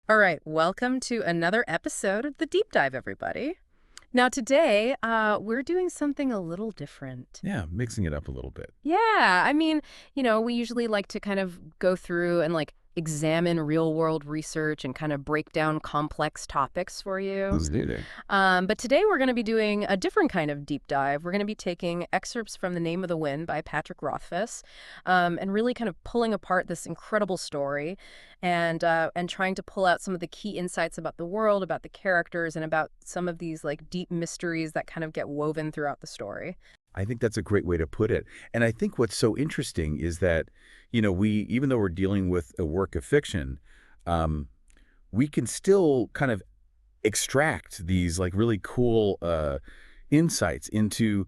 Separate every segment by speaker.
Speaker 1: All right, welcome to another episode of the Deep Dive, everybody. Now, today, we're doing something a little different.
Speaker 2: Yeah, mixing it up a little bit.
Speaker 1: Yeah, we usually like to kind of go through and examine real world research and kind of break down complex topics for you.
Speaker 2: Absolutely.
Speaker 1: But today we're going to be doing a different kind of deep dive. We're going to be taking excerpts from The Name of the Wind by Patrick Rothfuss, and really kind of pulling apart this incredible story and trying to pull out some of the key insights about the world, about the characters, and about some of these deep mysteries that kind of get woven throughout the story.
Speaker 2: I think that's a great way to put it. And I think what's so interesting is that, even though we're dealing with a work of fiction, um, we can still kind of extract these really cool insights into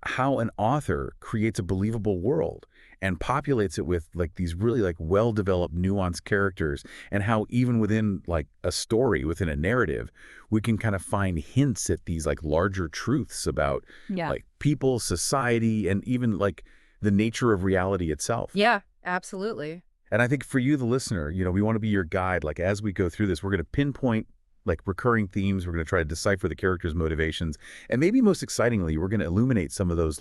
Speaker 2: how an author creates a believable world and populates it with these really well-developed nuanced characters, and how even within a story, within a narrative, we can kind of find hints at these larger truths about
Speaker 1: Yeah.
Speaker 2: people, society, and even the nature of reality itself.
Speaker 1: Yeah, absolutely.
Speaker 2: And I think for you, the listener, we want to be your guide. As we go through this, we're going to pinpoint recurring themes. We're going to try to decipher the characters' motivations. And maybe most excitingly, we're going to illuminate some of those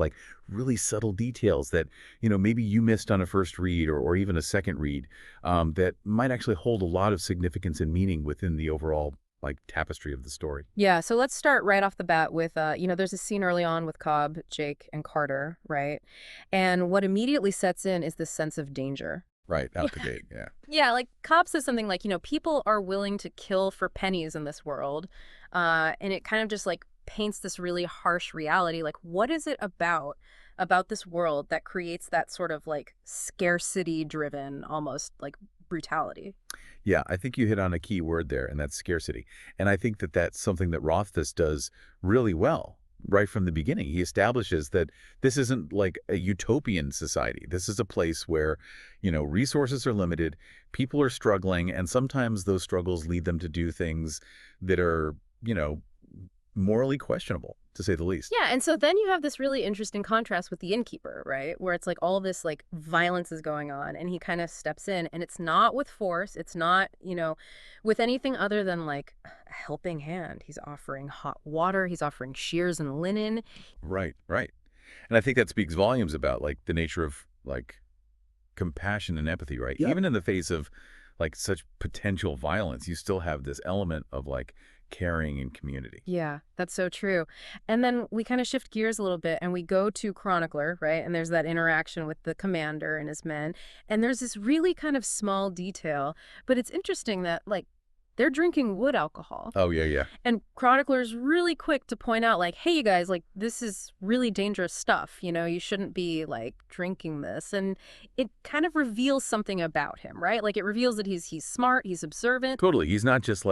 Speaker 2: really subtle details that, maybe you missed on a first read or even a second read, that might actually hold a lot of significance and meaning within the overall tapestry of the story.
Speaker 1: Yeah, so let's start right off the bat with, there's a scene early on with Cobb, Jake, and Carter, right? And what immediately sets in is this sense of danger.
Speaker 2: Right, out the gate, yeah.
Speaker 1: Yeah, Cobb says something people are willing to kill for pennies in this world. And it kind of just paints this really harsh reality. What is it about this world that creates that sort of scarcity driven, almost brutality?
Speaker 2: Yeah, I think you hit on a key word there, and that's scarcity. And I think that that's something that Rothfuss does really well right from the beginning. He establishes that this isn't a utopian society. This is a place where, resources are limited, people are struggling, and sometimes those struggles lead them to do things that are, morally questionable, to say the least.
Speaker 1: Yeah, and so then you have this really interesting contrast with the innkeeper, right? Where it's all this violence is going on and he kind of steps in, and it's not with force, it's not, with anything other than a helping hand. He's offering hot water, he's offering shears and linen.
Speaker 2: Right, right. And I think that speaks volumes about the nature of compassion and empathy, right?
Speaker 1: Yep.
Speaker 2: Even in the face of such potential violence, you still have this element of caring and community.
Speaker 1: Yeah, that's so true. And then we kind of shift gears a little bit and we go to Chronicler, right? And there's that interaction with the commander and his men. And there's this really kind of small detail, but it's interesting that they're drinking wood alcohol.
Speaker 2: Oh, yeah, yeah.
Speaker 1: And Chronicler's really quick to point out hey, you guys, this is really dangerous stuff. You shouldn't be drinking this. And it kind of reveals something about him, right? It reveals that he's smart, he's observant.
Speaker 2: Totally. He's not just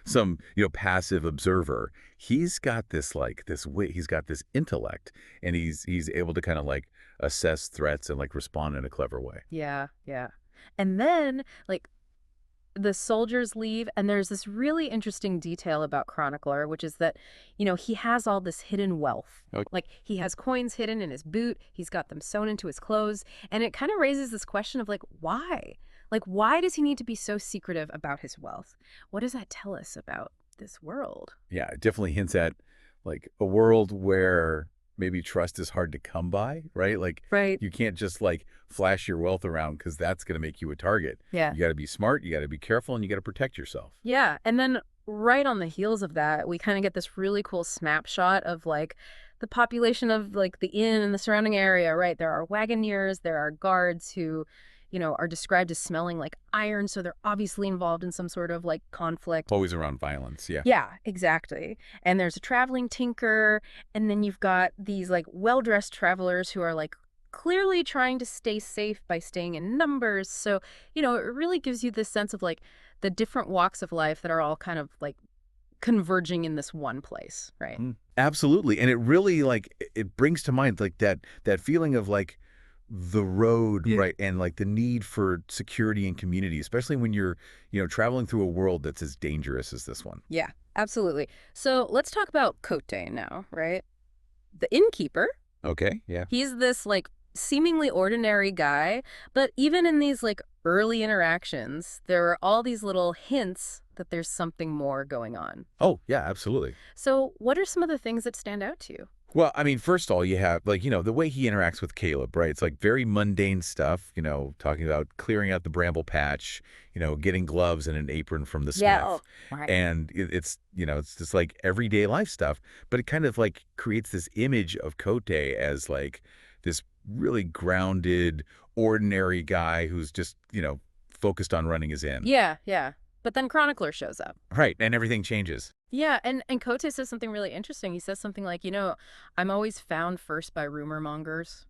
Speaker 2: some, passive observer. He's got this this wit, he's got this intellect, and he's able to kind of assess threats and respond in a clever way.
Speaker 1: Yeah, yeah. And then the soldiers leave, and there's this really interesting detail about Chronicler, which is that, he has all this hidden wealth.
Speaker 2: Okay.
Speaker 1: He has coins hidden in his boot, he's got them sewn into his clothes, and it kind of raises this question of why? Why does he need to be so secretive about his wealth? What does that tell us about this world?
Speaker 2: Yeah, it definitely hints at a world where maybe trust is hard to come by, right?
Speaker 1: Right.
Speaker 2: You can't just flash your wealth around because that's going to make you a target.
Speaker 1: Yeah.
Speaker 2: You got to be smart, you got to be careful, and you got to protect yourself.
Speaker 1: Yeah, and then right on the heels of that, we kind of get this really cool snapshot of the population of the inn and the surrounding area, right? There are wagoners, there are guards who, are described as smelling like iron, so they're obviously involved in some sort of conflict.
Speaker 2: Always around violence, yeah.
Speaker 1: Yeah, exactly. And there's a traveling tinker, and then you've got these well-dressed travelers who are clearly trying to stay safe by staying in numbers. So, it really gives you this sense of the different walks of life that are all kind of converging in this one place, right?
Speaker 2: Absolutely. And it really it brings to mind that feeling of the road,
Speaker 1: Yeah.
Speaker 2: right, and the need for security and community, especially when you're, traveling through a world that's as dangerous as this one.
Speaker 1: Yeah, absolutely. So let's talk about Kvothe now, right? The innkeeper,
Speaker 2: Okay, yeah.
Speaker 1: he's this seemingly ordinary guy, but even in these early interactions, there are all these little hints that there's something more going on.
Speaker 2: Oh, yeah, absolutely.
Speaker 1: So what are some of the things that stand out to you?
Speaker 2: Well, I mean, first of all, you have, like, the way he interacts with Caleb, right? It's like very mundane stuff, talking about clearing out the bramble patch, getting gloves and an apron from the
Speaker 1: Yeah.
Speaker 2: smith.
Speaker 1: Oh, right.
Speaker 2: And it's just like everyday life stuff, but it kind of like creates this image of Kvothe as like this really grounded, ordinary guy who's just, focused on running his inn.
Speaker 1: Yeah, yeah. But then chronicler shows up.
Speaker 2: Right. And everything changes.
Speaker 1: Yeah, and Kote says something really interesting. He says something like, I'm always found first by rumor mongers.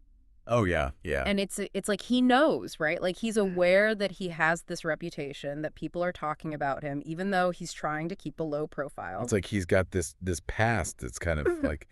Speaker 2: Oh, yeah. Yeah.
Speaker 1: And it's like he knows, right? Like he's aware that he has this reputation, that people are talking about him, even though he's trying to keep a low profile.
Speaker 2: It's like he's got this past that's kind of like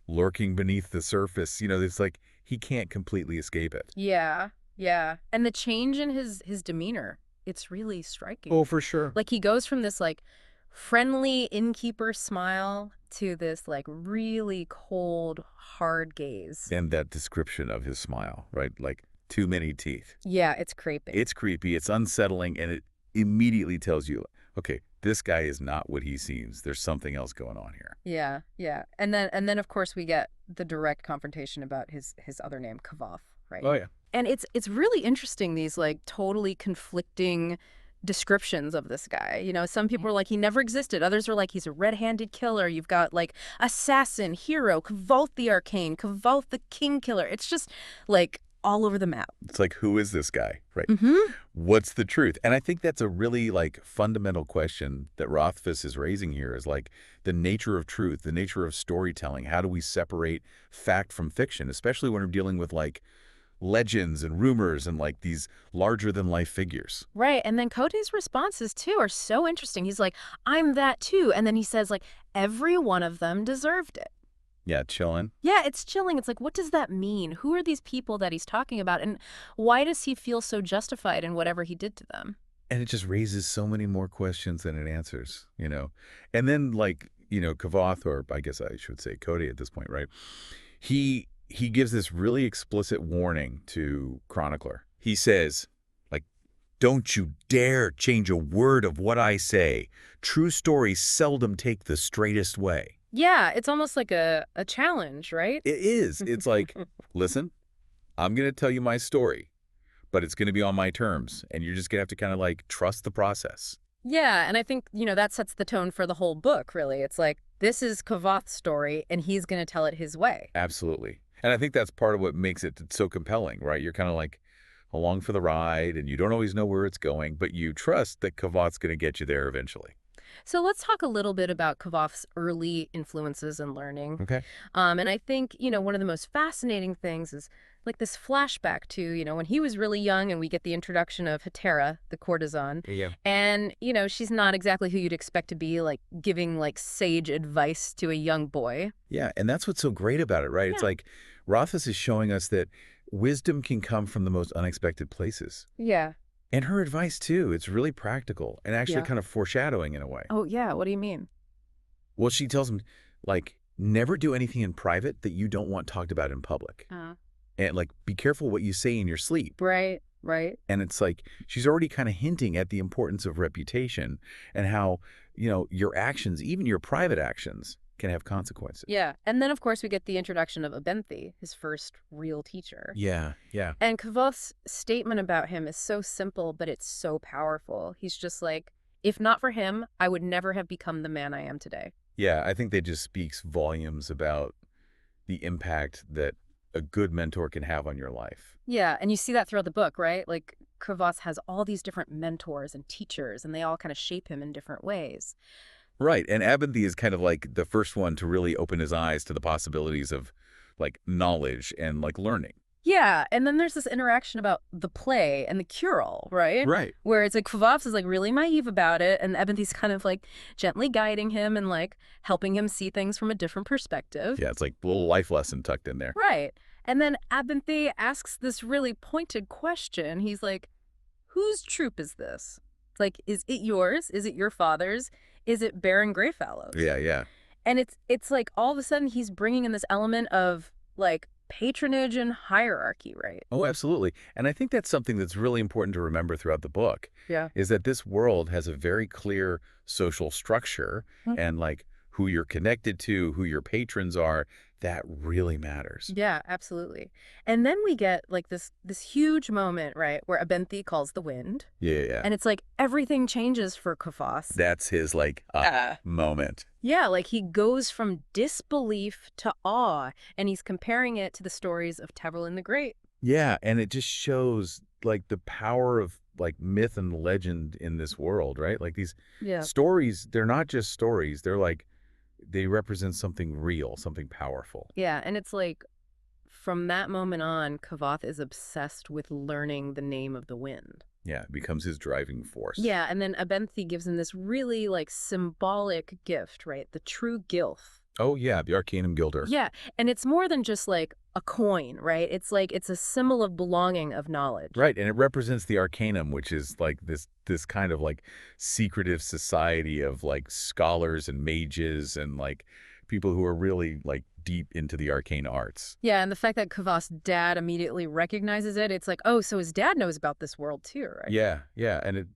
Speaker 2: lurking beneath the surface. It's like he can't completely escape it.
Speaker 1: Yeah, yeah. And the change in his demeanor, it's really striking.
Speaker 2: Oh, for sure.
Speaker 1: Like he goes from this like friendly innkeeper smile to this like really cold, hard gaze.
Speaker 2: And that description of his smile, right? Like too many teeth.
Speaker 1: Yeah, it's creepy.
Speaker 2: It's creepy, it's unsettling, and it immediately tells you, okay, this guy is not what he seems. There's something else going on here.
Speaker 1: Yeah, yeah. And then of course we get the direct confrontation about his other name, Kvothe, right?
Speaker 2: Oh, yeah.
Speaker 1: And it's really interesting, these like totally conflicting descriptions of this guy. Some people are like he never existed. Others are like he's a red-handed killer. You've got like assassin, hero, Kvothe the arcane, Kvothe the king killer. It's just like all over the map.
Speaker 2: It's like, who is this guy, right?
Speaker 1: Mm-hmm.
Speaker 2: What's the truth? And I think that's a really like fundamental question that Rothfuss is raising here, is like the nature of truth, the nature of storytelling. How do we separate fact from fiction, especially when we're dealing with like legends and rumors and like these larger than life figures?
Speaker 1: Right. And then Kote's responses too are so interesting. He's like, I'm that too. And then he says like, every one of them deserved it.
Speaker 2: Yeah, chilling.
Speaker 1: Yeah, it's chilling. It's like, what does that mean? Who are these people that he's talking about? And why does he feel so justified in whatever he did to them?
Speaker 2: And it just raises so many more questions than it answers, And then like, Kvothe, or I guess I should say Kvothe at this point, right? He gives this really explicit warning to Chronicler. He says, like, don't you dare change a word of what I say. True stories seldom take the straightest way.
Speaker 1: Yeah, it's almost like a challenge, right?
Speaker 2: It is. It's like, listen, I'm going to tell you my story, but it's going to be on my terms. And you're just going to have to kind of like trust the process.
Speaker 1: Yeah, and I think, that sets the tone for the whole book, really. It's like, this is Kvothe's story, and he's going to tell it his way.
Speaker 2: Absolutely. And I think that's part of what makes it so compelling, right? You're kind of like along for the ride, and you don't always know where it's going, but you trust that Kvothe's going to get you there eventually.
Speaker 1: So let's talk a little bit about Kvothe's early influences and learning.
Speaker 2: Okay.
Speaker 1: And I think, one of the most fascinating things is like this flashback to, when he was really young, and we get the introduction of Hetera, the courtesan.
Speaker 2: Yeah.
Speaker 1: And, she's not exactly who you'd expect to be like giving like sage advice to a young boy.
Speaker 2: Yeah, and that's what's so great about it, right?
Speaker 1: Yeah.
Speaker 2: It's like Rothfuss is showing us that wisdom can come from the most unexpected places.
Speaker 1: Yeah.
Speaker 2: And her advice, too, it's really practical and actually kind of foreshadowing in a way.
Speaker 1: Oh, yeah. What do you mean?
Speaker 2: Well, she tells him, like, never do anything in private that you don't want talked about in public. And, like, be careful what you say in your sleep.
Speaker 1: Right, right.
Speaker 2: And it's like she's already kind of hinting at the importance of reputation and how, your actions, even your private actions, can have consequences.
Speaker 1: Yeah. And then, of course, we get the introduction of Abenthi, his first real teacher.
Speaker 2: Yeah, yeah.
Speaker 1: And Kvothe's statement about him is so simple, but it's so powerful. He's just like, if not for him, I would never have become the man I am today.
Speaker 2: Yeah, I think that just speaks volumes about the impact that a good mentor can have on your life.
Speaker 1: Yeah, and you see that throughout the book, right? Like, Kvothe has all these different mentors and teachers, and they all kind of shape him in different ways.
Speaker 2: Right, and Abenthi is kind of like the first one to really open his eyes to the possibilities of, like, knowledge and, like, learning.
Speaker 1: Yeah, and then there's this interaction about the play and the cure-all, right?
Speaker 2: Right.
Speaker 1: Where it's like Kvothe is like really naive about it, and Abenthi's kind of like gently guiding him and like helping him see things from a different perspective.
Speaker 2: Yeah, it's like a little life lesson tucked in there.
Speaker 1: Right. And then Abenthi asks this really pointed question. He's like, whose troupe is this? It's like, is it yours? Is it your father's? Is it Baron Greyfallow's?
Speaker 2: Yeah, yeah.
Speaker 1: And it's like all of a sudden he's bringing in this element of like patronage and hierarchy, right?
Speaker 2: Oh, absolutely. And I think that's something that's really important to remember throughout the book,
Speaker 1: Yeah.
Speaker 2: is that this world has a very clear social structure and like who you're connected to, who your patrons are, that really matters.
Speaker 1: Yeah, absolutely. And then we get like this huge moment, right, where Abenthi calls the wind,
Speaker 2: Yeah, yeah, yeah.
Speaker 1: and it's like everything changes for Kvothe.
Speaker 2: That's his like moment.
Speaker 1: Yeah, like he goes from disbelief to awe, and he's comparing it to the stories of Tevrlin the Great.
Speaker 2: Yeah, and it just shows like the power of like myth and legend in this world, right? Like these
Speaker 1: Yeah.
Speaker 2: stories, they're not just stories. They're like they represent something real, something powerful.
Speaker 1: Yeah, and it's like from that moment on, Kvothe is obsessed with learning the name of the wind.
Speaker 2: Yeah, it becomes his driving force.
Speaker 1: Yeah, and then Abenthi gives him this really like symbolic gift, right? The true gilth.
Speaker 2: Oh yeah, the Arcanum Gilder.
Speaker 1: Yeah, and it's more than just like a coin, right? It's like it's a symbol of belonging, of knowledge.
Speaker 2: Right, and it represents the Arcanum, which is like this kind of like secretive society of like scholars and mages and like people who are really like deep into the arcane arts.
Speaker 1: Yeah, and the fact that Kvothe's dad immediately recognizes it, it's like, oh, so his dad knows about this world too, right?
Speaker 2: Yeah, yeah, and it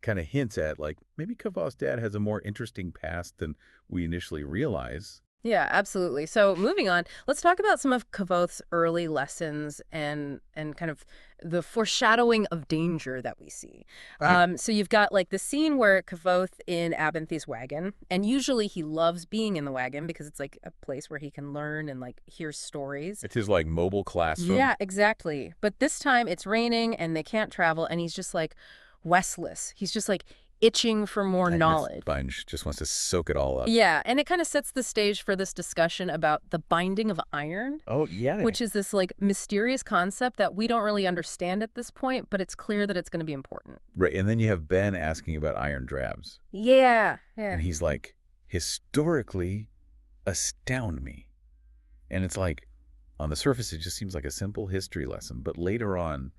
Speaker 2: kind of hints at like maybe Kavoth's dad has a more interesting past than we initially realize.
Speaker 1: Yeah, absolutely. So moving on, let's talk about some of Kvothe's early lessons and kind of the foreshadowing of danger that we see.
Speaker 2: Right.
Speaker 1: So you've got like the scene where Kvothe in Abenthy's wagon, and usually he loves being in the wagon because it's like a place where he can learn and like hear stories.
Speaker 2: It's his like mobile classroom.
Speaker 1: Yeah, exactly. But this time it's raining and they can't travel, and he's just like restless. He's just like itching for more
Speaker 2: And this
Speaker 1: knowledge.
Speaker 2: sponge just wants to soak it all up.
Speaker 1: Yeah, and it kind of sets the stage for this discussion about the binding of iron,
Speaker 2: Oh, yeah.
Speaker 1: which is this like mysterious concept that we don't really understand at this point, but it's clear that it's going to be important.
Speaker 2: Right, and then you have Ben asking about iron drabs.
Speaker 1: Yeah, yeah.
Speaker 2: And he's like, historically, astound me. And it's like, on the surface, it just seems like a simple history lesson. But later on,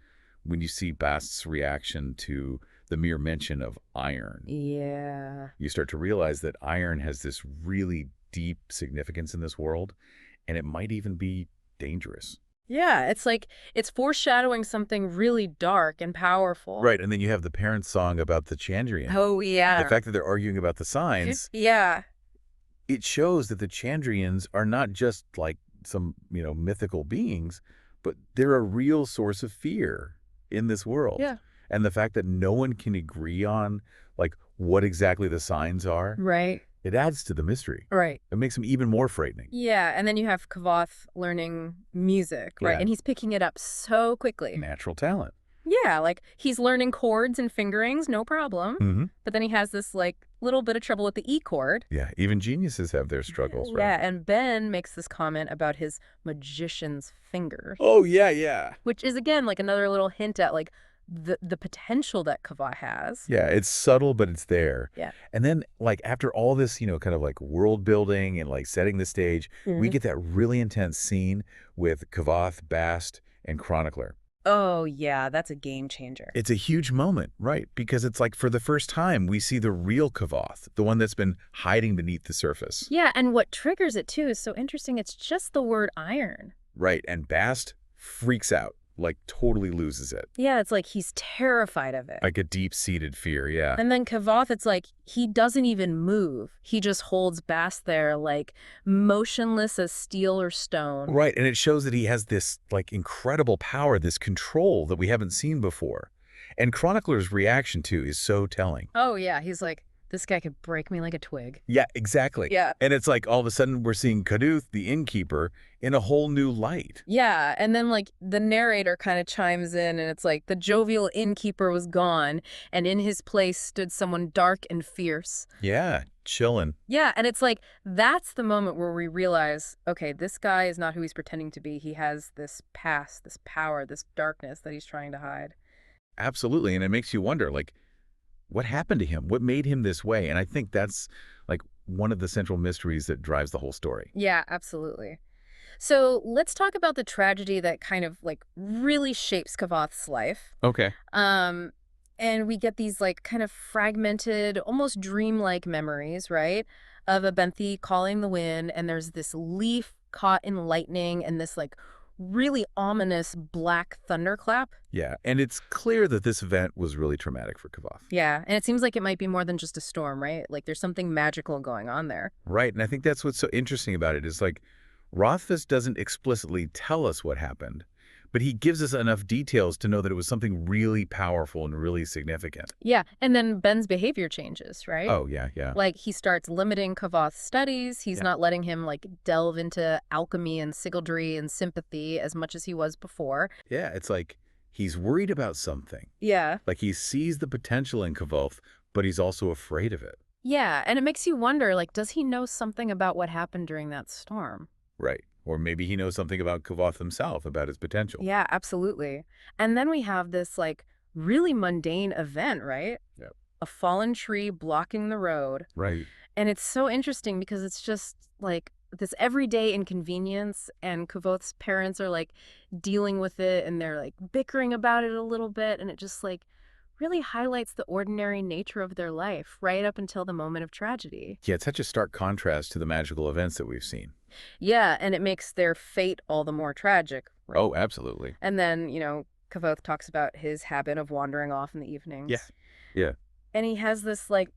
Speaker 2: when you see Bast's reaction to the mere mention of iron,
Speaker 1: Yeah.
Speaker 2: you start to realize that iron has this really deep significance in this world, and it might even be dangerous.
Speaker 1: Yeah, it's like it's foreshadowing something really dark and powerful.
Speaker 2: Right, and then you have the parents' song about the Chandrian.
Speaker 1: Oh, yeah.
Speaker 2: The fact that they're arguing about the signs,
Speaker 1: Yeah.
Speaker 2: it shows that the Chandrians are not just like some, mythical beings, but they're a real source of fear in this world.
Speaker 1: Yeah.
Speaker 2: And the fact that no one can agree on like what exactly the signs are,
Speaker 1: Right.
Speaker 2: it adds to the mystery.
Speaker 1: Right.
Speaker 2: It makes them even more frightening.
Speaker 1: Yeah, and then you have Kvothe learning music, right?
Speaker 2: Yeah.
Speaker 1: And he's picking it up so quickly.
Speaker 2: Natural talent.
Speaker 1: Yeah, like he's learning chords and fingerings, no problem.
Speaker 2: Mm-hmm.
Speaker 1: But then he has this like little bit of trouble with the E chord.
Speaker 2: Yeah, even geniuses have their struggles, right?
Speaker 1: Yeah, and Ben makes this comment about his magician's fingers,
Speaker 2: Oh, yeah, yeah.
Speaker 1: which is again like another little hint at like the potential that Kvothe has.
Speaker 2: Yeah, it's subtle, but it's there.
Speaker 1: Yeah.
Speaker 2: And then, like, after all this, kind of like world building and like setting the stage, we get that really intense scene with Kvothe, Bast, and Chronicler.
Speaker 1: Oh, yeah, that's a game changer.
Speaker 2: It's a huge moment, right? Because it's like for the first time, we see the real Kvothe, the one that's been hiding beneath the surface.
Speaker 1: Yeah, and what triggers it too is so interesting. It's just the word iron.
Speaker 2: Right. And Bast freaks out, like totally loses it.
Speaker 1: Yeah, it's like he's terrified of it.
Speaker 2: Like a deep-seated fear, yeah.
Speaker 1: And then Kvothe, it's like he doesn't even move. He just holds Bast there like motionless as steel or stone.
Speaker 2: Right, and it shows that he has this like incredible power, this control that we haven't seen before. And Chronicler's reaction too is so telling.
Speaker 1: Oh, yeah, he's like, this guy could break me like a twig.
Speaker 2: Yeah, exactly.
Speaker 1: Yeah.
Speaker 2: And it's like all of a sudden we're seeing Kvothe, the innkeeper, in a whole new light.
Speaker 1: Yeah, and then like the narrator kind of chimes in and it's like the jovial innkeeper was gone and in his place stood someone dark and fierce.
Speaker 2: Yeah, chillin'.
Speaker 1: Yeah, and it's like that's the moment where we realize, okay, this guy is not who he's pretending to be. He has this past, this power, this darkness that he's trying to hide.
Speaker 2: Absolutely, and it makes you wonder, like, what happened to him? What made him this way? And I think that's like one of the central mysteries that drives the whole story.
Speaker 1: Yeah, absolutely. So let's talk about the tragedy that kind of like really shapes Kvothe's life.
Speaker 2: Okay.
Speaker 1: And we get these like kind of fragmented, almost dreamlike memories, right? Of Abenthi calling the wind, and there's this leaf caught in lightning and this like really ominous black thunderclap.
Speaker 2: Yeah, and it's clear that this event was really traumatic for Kvothe.
Speaker 1: Yeah, and it seems like it might be more than just a storm, right? Like there's something magical going on there.
Speaker 2: Right, and I think that's what's so interesting about it is like Rothfuss doesn't explicitly tell us what happened, but he gives us enough details to know that it was something really powerful and really significant.
Speaker 1: Yeah, and then Ben's behavior changes, right?
Speaker 2: Oh, yeah, yeah.
Speaker 1: Like he starts limiting Kavoth's studies. He's
Speaker 2: Yeah.
Speaker 1: not letting him like delve into alchemy and sigildry and sympathy as much as he was before.
Speaker 2: Yeah, it's like he's worried about something.
Speaker 1: Yeah.
Speaker 2: Like he sees the potential in Kvothe, but he's also afraid of it.
Speaker 1: Yeah, and it makes you wonder, like, does he know something about what happened during that storm?
Speaker 2: Right. Or maybe he knows something about Kvothe himself, about his potential.
Speaker 1: Yeah, absolutely. And then we have this like really mundane event, right?
Speaker 2: Yep.
Speaker 1: A fallen tree blocking the road.
Speaker 2: Right.
Speaker 1: And it's so interesting because it's just like this everyday inconvenience, and Kavoth's parents are like dealing with it and they're like bickering about it a little bit. And it just like really highlights the ordinary nature of their life right up until the moment of tragedy.
Speaker 2: Yeah, it's such a stark contrast to the magical events that we've seen.
Speaker 1: Yeah, and it makes their fate all the more tragic. Right?
Speaker 2: Oh, absolutely.
Speaker 1: And then, Kvothe talks about his habit of wandering off in the
Speaker 2: Yeah.
Speaker 1: evenings.
Speaker 2: Yeah.
Speaker 1: And he has this like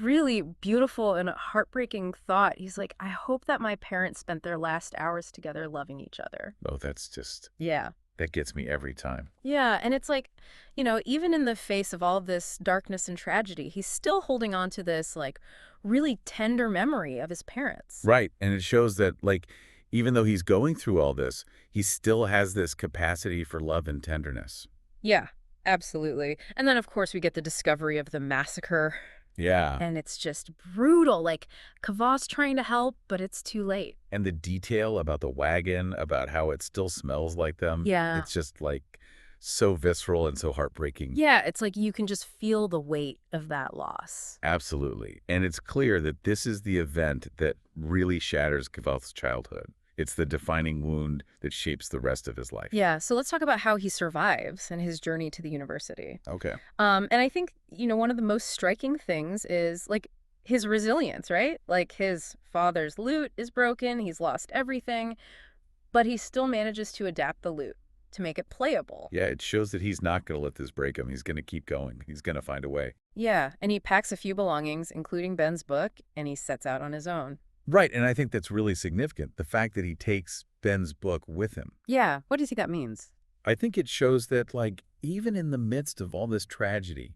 Speaker 1: really beautiful and heartbreaking thought. He's like, I hope that my parents spent their last hours together loving each other.
Speaker 2: Oh, that's just,
Speaker 1: Yeah.
Speaker 2: that gets me every time.
Speaker 1: Yeah, and it's like, even in the face of all of this darkness and tragedy, he's still holding on to this like really tender memory of his parents.
Speaker 2: Right. And it shows that, like, even though he's going through all this, he still has this capacity for love and tenderness.
Speaker 1: Yeah, absolutely. And then, of course, we get the discovery of the massacre.
Speaker 2: Yeah.
Speaker 1: And it's just brutal. Like, Kavoth's trying to help, but it's too late.
Speaker 2: And the detail about the wagon, about how it still smells like them.
Speaker 1: Yeah.
Speaker 2: It's just, like, so visceral and so heartbreaking.
Speaker 1: Yeah, it's like you can just feel the weight of that loss.
Speaker 2: Absolutely. And it's clear that this is the event that really shatters Kvothe's childhood. It's the defining wound that shapes the rest of his life.
Speaker 1: Yeah, so let's talk about how he survives and his journey to the university.
Speaker 2: Okay.
Speaker 1: And I think, one of the most striking things is like his resilience, right? Like his father's lute is broken, he's lost everything, but he still manages to adapt the lute to make it playable.
Speaker 2: Yeah, it shows that he's not going to let this break him. He's going to keep going. He's going to find a way.
Speaker 1: Yeah, and he packs a few belongings, including Ben's book, and he sets out on his own.
Speaker 2: Right, and I think that's really significant, the fact that he takes Ben's book with him.
Speaker 1: Yeah, what do you think that means?
Speaker 2: I think it shows that, like, even in the midst of all this tragedy,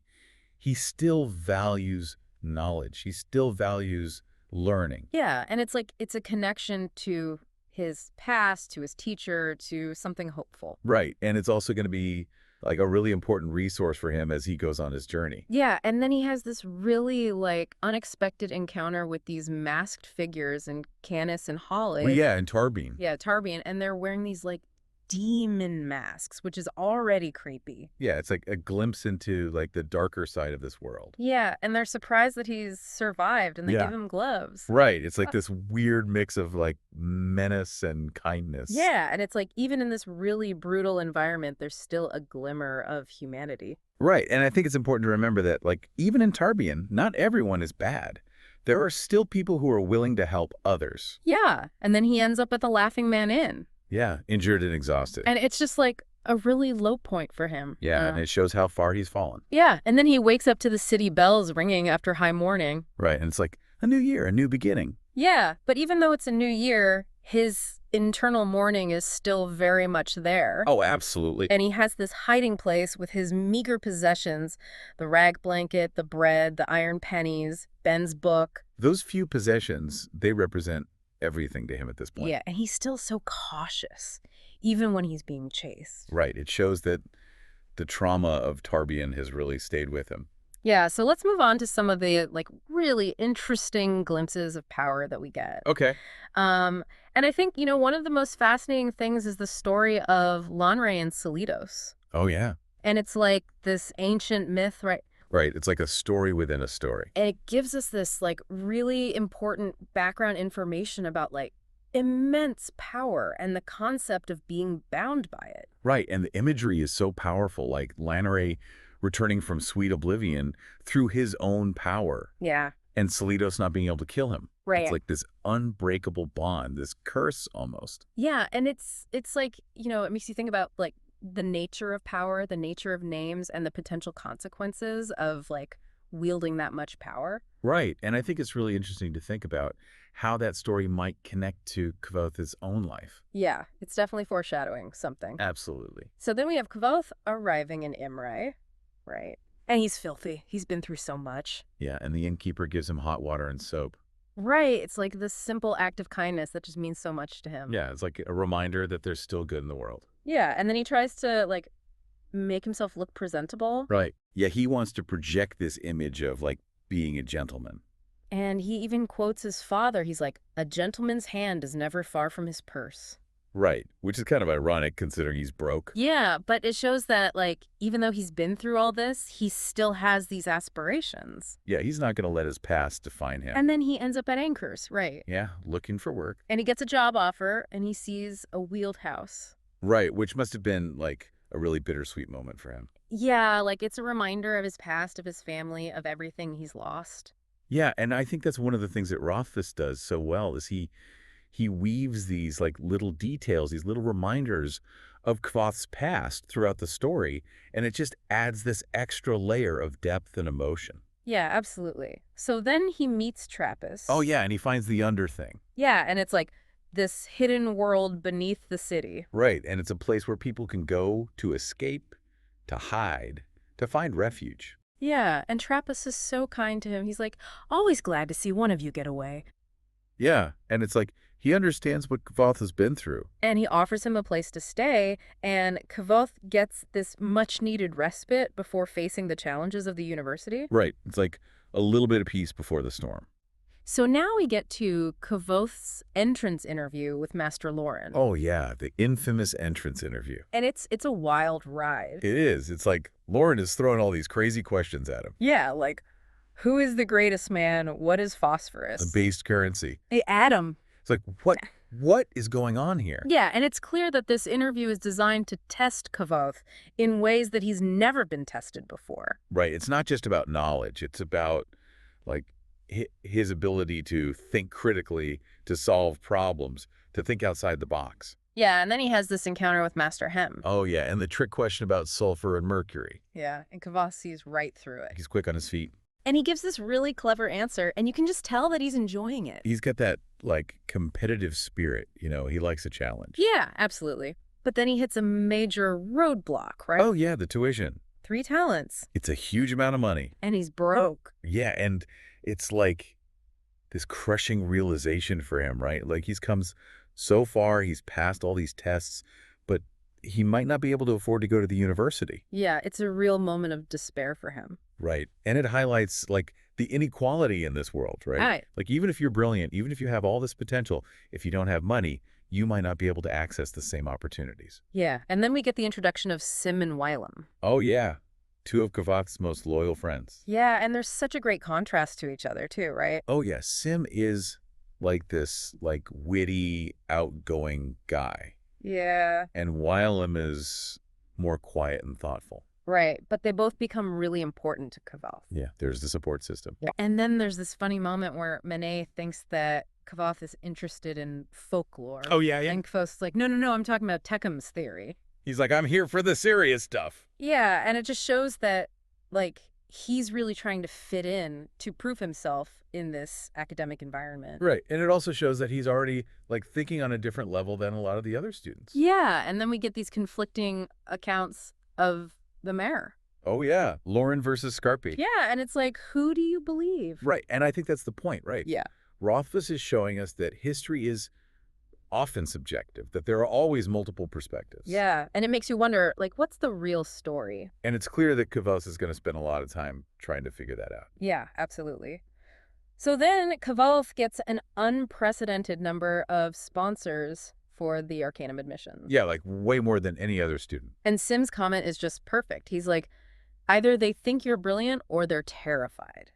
Speaker 2: he still values knowledge. He still values learning.
Speaker 1: Yeah, and it's like it's a connection to his past, to his teacher, to something hopeful.
Speaker 2: Right, and it's also going to be, like, a really important resource for him as he goes on his journey.
Speaker 1: Yeah, and then he has this really, like, unexpected encounter with these masked figures in Canis and Holly.
Speaker 2: Well, yeah, and Tarbine.
Speaker 1: Yeah, Tarbian, and they're wearing these, like, demon masks, which is already creepy.
Speaker 2: Yeah, it's like a glimpse into, like, the darker side of this world.
Speaker 1: Yeah, and they're surprised that he's survived, and they
Speaker 2: Yeah.
Speaker 1: give him gloves.
Speaker 2: Right, it's like this weird mix of, like, menace and kindness.
Speaker 1: Yeah, and it's like even in this really brutal environment, there's still a glimmer of humanity.
Speaker 2: Right, and I think it's important to remember that, like, even in Tarbian, not everyone is bad. There are still people who are willing to help others.
Speaker 1: Yeah, and then he ends up at the Laughing Man Inn.
Speaker 2: Yeah, injured and exhausted.
Speaker 1: And it's just like a really low point for him.
Speaker 2: Yeah, and it shows how far he's fallen.
Speaker 1: Yeah, and then he wakes up to the city bells ringing after high morning.
Speaker 2: Right, and it's like a new year, a new beginning.
Speaker 1: Yeah, but even though it's a new year, his internal mourning is still very much there.
Speaker 2: Oh, absolutely.
Speaker 1: And he has this hiding place with his meager possessions, the rag blanket, the bread, the iron pennies, Ben's book.
Speaker 2: Those few possessions, they represent everything to him at this point.
Speaker 1: Yeah, and he's still so cautious, even when he's being chased.
Speaker 2: Right, it shows that the trauma of Tarbian has really stayed with him.
Speaker 1: Yeah, so let's move on to some of the like really interesting glimpses of power that we get.
Speaker 2: Okay.
Speaker 1: And I think, one of the most fascinating things is the story of Lanre and Solidos.
Speaker 2: Oh, yeah.
Speaker 1: And it's like this ancient myth, right?
Speaker 2: Right, it's like a story within a story.
Speaker 1: And it gives us this like really important background information about like immense power and the concept of being bound by it.
Speaker 2: Right, and the imagery is so powerful, like Lanre returning from sweet oblivion through his own power.
Speaker 1: Yeah.
Speaker 2: and Salidos not being able to kill him. It's
Speaker 1: Right.
Speaker 2: like this unbreakable bond, this curse almost.
Speaker 1: Yeah, and it's like, it makes you think about like the nature of power, the nature of names, and the potential consequences of like wielding that much power.
Speaker 2: Right. And I think it's really interesting to think about how that story might connect to Kvothe's own life.
Speaker 1: Yeah, it's definitely foreshadowing something.
Speaker 2: Absolutely.
Speaker 1: So then we have Kvothe arriving in Imre, right? And he's filthy. He's been through so much.
Speaker 2: Yeah, and the innkeeper gives him hot water and soap.
Speaker 1: Right. It's like this simple act of kindness that just means so much to him.
Speaker 2: Yeah, it's like a reminder that there's still good in the world.
Speaker 1: Yeah, and then he tries to like make himself look presentable.
Speaker 2: Right. Yeah, he wants to project this image of like being a gentleman.
Speaker 1: And he even quotes his father. He's like, "A gentleman's hand is never far from his purse."
Speaker 2: Right, which is kind of ironic considering he's broke.
Speaker 1: Yeah, but it shows that, like, even though he's been through all this, he still has these aspirations.
Speaker 2: Yeah, he's not going to let his past define him.
Speaker 1: And then he ends up at Anchors, right?
Speaker 2: Yeah, looking for work.
Speaker 1: And he gets a job offer, and he sees a wheeled house.
Speaker 2: Right, which must have been like a really bittersweet moment for him.
Speaker 1: Yeah, like, it's a reminder of his past, of his family, of everything he's lost.
Speaker 2: Yeah, and I think that's one of the things that Rothfuss does so well is he weaves these like little details, these little reminders of Kvothe's past throughout the story, and it just adds this extra layer of depth and emotion.
Speaker 1: Yeah, absolutely. So then he meets Trappist.
Speaker 2: Oh yeah, and he finds the under thing.
Speaker 1: Yeah, and it's like this hidden world beneath the city.
Speaker 2: Right, and it's a place where people can go to escape, to hide, to find refuge.
Speaker 1: Yeah, and Trappist is so kind to him. He's like, "Always glad to see one of you get away."
Speaker 2: Yeah, and it's like he understands what Kvothe has been through.
Speaker 1: And he offers him a place to stay, and Kvothe gets this much-needed respite before facing the challenges of the university.
Speaker 2: Right, it's like a little bit of peace before the storm.
Speaker 1: So now we get to Kvothe's entrance interview with Master Lauren.
Speaker 2: Oh yeah, the infamous entrance interview.
Speaker 1: And it's a wild ride.
Speaker 2: It is. It's like Lauren is throwing all these crazy questions at him.
Speaker 1: Yeah, like, who is the greatest man? What is phosphorus?
Speaker 2: A based currency.
Speaker 1: Hey, Adam.
Speaker 2: It's like, what is going on here?
Speaker 1: Yeah, and it's clear that this interview is designed to test Kvothe in ways that he's never been tested before.
Speaker 2: Right. It's not just about knowledge. It's about like his ability to think critically, to solve problems, to think outside the box.
Speaker 1: Yeah, and then he has this encounter with Master Hem.
Speaker 2: Oh yeah, and the trick question about sulfur and mercury.
Speaker 1: Yeah, and Kvothe sees right through it.
Speaker 2: He's quick on his feet.
Speaker 1: And he gives this really clever answer, and you can just tell that he's enjoying it.
Speaker 2: He's got that like competitive spirit, he likes a challenge.
Speaker 1: Yeah, absolutely. But then he hits a major roadblock, right?
Speaker 2: Oh yeah, the tuition.
Speaker 1: 3 talents.
Speaker 2: It's a huge amount of money.
Speaker 1: And he's broke.
Speaker 2: Yeah, and it's like this crushing realization for him, right? Like he's come so far, he's passed all these tests, but he might not be able to afford to go to the university.
Speaker 1: Yeah, it's a real moment of despair for him.
Speaker 2: Right. And it highlights like the inequality in this world, right?
Speaker 1: Right.
Speaker 2: Like even if you're brilliant, even if you have all this potential, if you don't have money, you might not be able to access the same opportunities.
Speaker 1: Yeah, and then we get the introduction of Sim and Wylam.
Speaker 2: Oh yeah. 2 of Kvothe's most loyal friends.
Speaker 1: Yeah, and there's such a great contrast to each other too, right?
Speaker 2: Oh yeah, Sim is like this like witty, outgoing guy.
Speaker 1: Yeah.
Speaker 2: And Wylam is more quiet and thoughtful.
Speaker 1: Right, but they both become really important to Kvothe.
Speaker 2: Yeah, there's the support system.
Speaker 1: And then there's this funny moment where Manet thinks that Kvothe is interested in folklore.
Speaker 2: Oh, yeah, yeah.
Speaker 1: And Kvothe's like, no, I'm talking about Teckham's theory.
Speaker 2: He's like, I'm here for the serious stuff.
Speaker 1: Yeah, and it just shows that, like, he's really trying to fit in to prove himself in this academic environment.
Speaker 2: Right, and it also shows that he's already, like, thinking on a different level than a lot of the other students.
Speaker 1: Yeah, and then we get these conflicting accounts of the mayor.
Speaker 2: Oh, yeah, Lauren versus Scarpe.
Speaker 1: Yeah, and it's like, who do you believe?
Speaker 2: Right, and I think that's the point, right?
Speaker 1: Yeah.
Speaker 2: Rothfuss is showing us that history is often subjective, that there are always multiple perspectives.
Speaker 1: Yeah, and it makes you wonder, like, what's the real story?
Speaker 2: And it's clear that Kvothe is going to spend a lot of time trying to figure that out.
Speaker 1: Yeah, absolutely. So then Kvothe gets an unprecedented number of sponsors for the Arcanum admissions.
Speaker 2: Yeah, like way more than any other student.
Speaker 1: And Sim's comment is just perfect. He's like, either they think you're brilliant or they're terrified.